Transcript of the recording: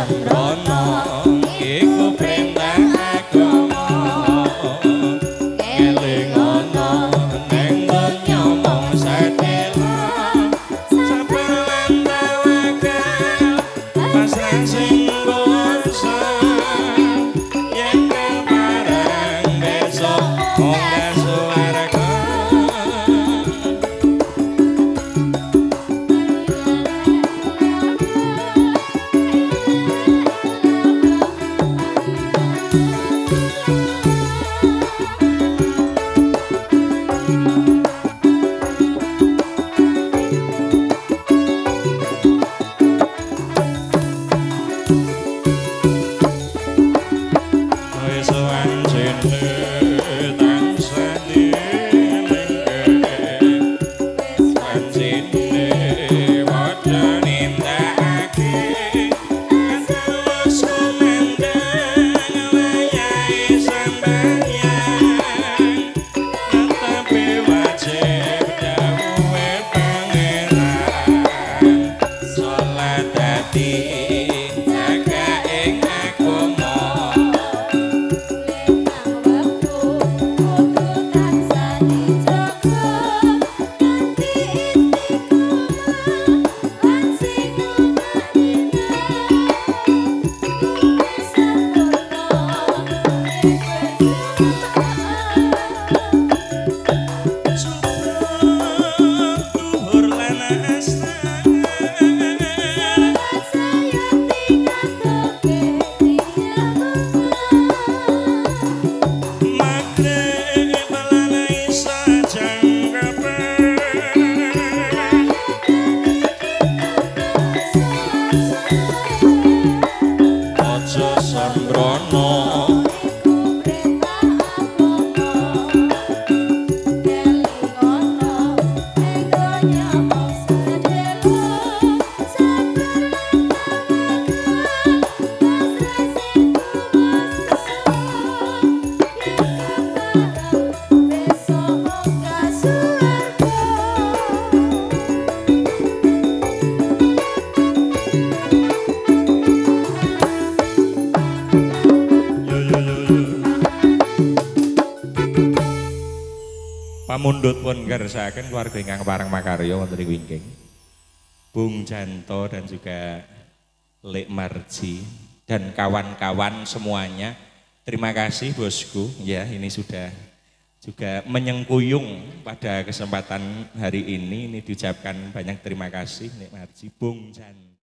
Sembrono iku perintah agama ngelingono ning donya mung sedela sabar lan tawakal pasrah sing kuwasa yen kepareng besok munggah swarga. Pamundhut pun ngersakaken keluarga ingkang pareng makarya wonten ing wingking. Bung Janto dan juga Lek Marji dan kawan-kawan semuanya. Terima kasih bosku ya, ini sudah juga menyengkuyung pada kesempatan hari ini diucapkan banyak terima kasih Lek Marji, Bung Janto.